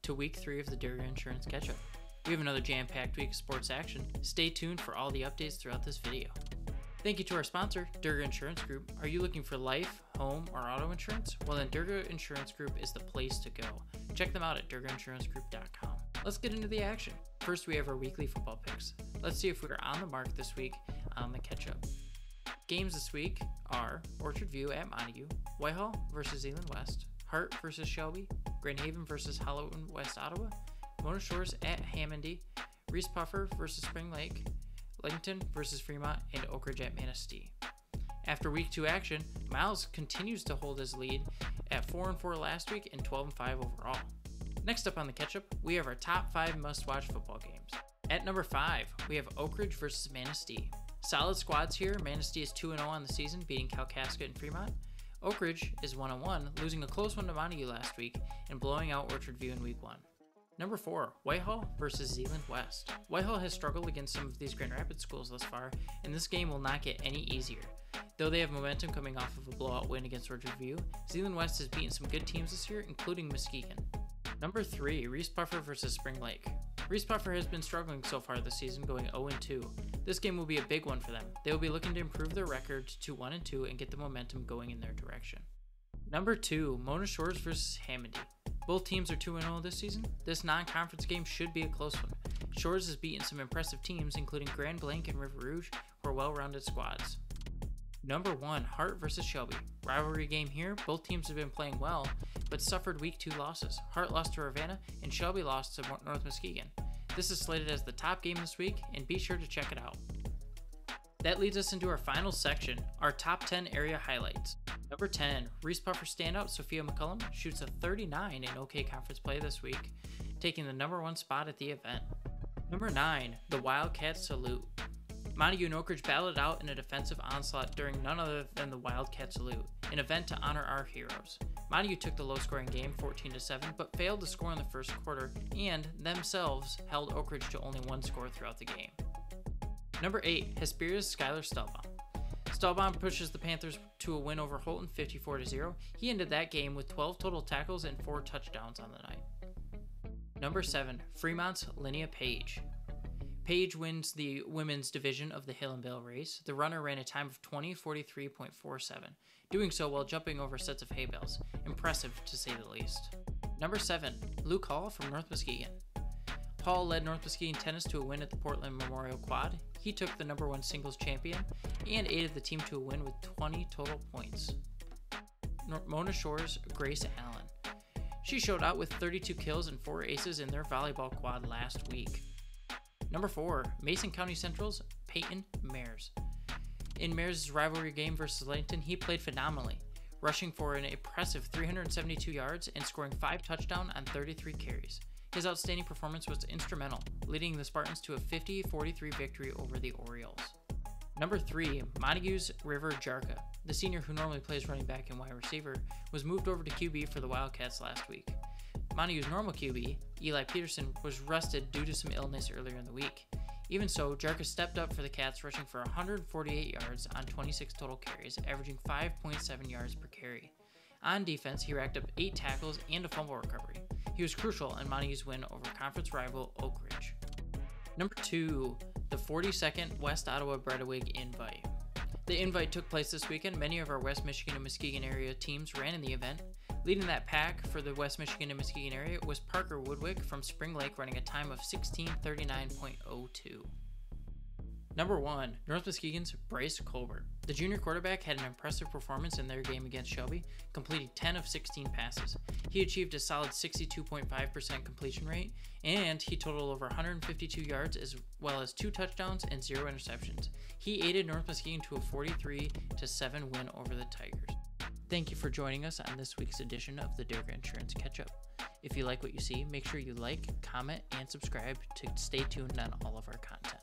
to week 3 of the Durga Insurance Catchup. We have another jam-packed week of sports action. Stay tuned for all the updates throughout this video. Thank you to our sponsor, Durga Insurance Group. Are you looking for life, home, or auto insurance? Well then Durga Insurance Group is the place to go. Check them out at durgainsuranceGroup.com. Let's get into the action. First we have our weekly football picks. Let's see if we're on the mark this week on the Catchup. Games this week are Orchard View at Montague, Whitehall versus Zeeland West, Hart versus Shelby, Grand Haven versus Halloween West Ottawa, Mona Shores at Hammondy, Reese Puffer versus Spring Lake, Langton versus Fremont, and Oak Ridge at Manistee. After week 2 action, Miles continues to hold his lead at 4-4 last week and 12-5 overall. Next up on the Catchup, we have our top 5 must-watch football games. At number 5, we have Oak Ridge versus Manistee. Solid squads here. Manistee is 2-0 on the season, beating Kalkaska and Fremont. Oak Ridge is 1-1, losing a close one to Montague last week and blowing out Orchard View in week 1. Number 4, Whitehall versus Zeeland West. Whitehall has struggled against some of these Grand Rapids schools thus far, and this game will not get any easier. Though they have momentum coming off of a blowout win against Orchard View, Zeeland West has beaten some good teams this year, including Muskegon. Number 3, Reese Puffer versus Spring Lake. Reese Puffer has been struggling so far this season, going 0-2. This game will be a big one for them. They will be looking to improve their record to 1-2 and get the momentum going in their direction. Number 2, Mona Shores versus Hammondy. Both teams are 2-0 this season. This non-conference game should be a close one. Shores has beaten some impressive teams, including Grand Blanc and River Rouge, who are well-rounded squads. Number 1, Hart versus Shelby. Rivalry game here. Both teams have been playing well, but suffered week 2 losses. Hart lost to Ravenna, and Shelby lost to North Muskegon. This is slated as the top game this week, and be sure to check it out. That leads us into our final section, our top 10 area highlights. Number 10, Reese Puffer standout Sophia McCullum shoots a 39 in OK Conference play this week, taking the number 1 spot at the event. Number 9, the Wildcats salute. Montague and Oak Ridge battled it out in a defensive onslaught during none other than the Wildcat salute, an event to honor our heroes. Montague took the low-scoring game 14-7, but failed to score in the first quarter, and themselves held Oak Ridge to only 1 score throughout the game. Number 8, Hesperia's Skylar Stelbaum. Stelbaum pushes the Panthers to a win over Holton 54-0. He ended that game with 12 total tackles and 4 touchdowns on the night. Number 7, Fremont's Linnea Page. Page wins the women's division of the Hill and Vale race. The runner ran a time of 20:43.47, doing so while jumping over sets of hay bales. Impressive to say the least. Number 7, Luke Hall from North Muskegon. Hall led North Muskegon tennis to a win at the Portland Memorial Quad. He took the number 1 singles champion and aided the team to a win with 20 total points. Mona Shores' Grace Allen. She showed out with 32 kills and 4 aces in their volleyball quad last week. Number 4, Mason County Central's Peyton Mares. In Mares' rivalry game versus Langton, he played phenomenally, rushing for an impressive 372 yards and scoring 5 touchdowns on 33 carries. His outstanding performance was instrumental, leading the Spartans to a 50-43 victory over the Orioles. Number 3, Montague's River Jarka. The senior, who normally plays running back and wide receiver, was moved over to QB for the Wildcats last week. Montague's normal QB, Eli Peterson, was rested due to some illness earlier in the week. Even so, Jarka stepped up for the Cats, rushing for 148 yards on 26 total carries, averaging 5.7 yards per carry. On defense, he racked up 8 tackles and a fumble recovery. He was crucial in Montague's win over conference rival Oak Ridge. Number 2, the 42nd West Ottawa Breadawig Invite. The invite took place this weekend. Many of our West Michigan and Muskegon area teams ran in the event. Leading that pack for the West Michigan and Muskegon area was Parker Woodwick from Spring Lake, running a time of 16:39.02. Number 1, North Muskegon's Bryce Colbert. The junior quarterback had an impressive performance in their game against Shelby, completing 10 of 16 passes. He achieved a solid 62.5% completion rate, and he totaled over 152 yards as well as 2 touchdowns and 0 interceptions. He aided North Muskegon to a 43-7 win over the Tigers. Thank you for joining us on this week's edition of the Durga Insurance Catchup. If you like what you see, make sure you like, comment, and subscribe to stay tuned on all of our content.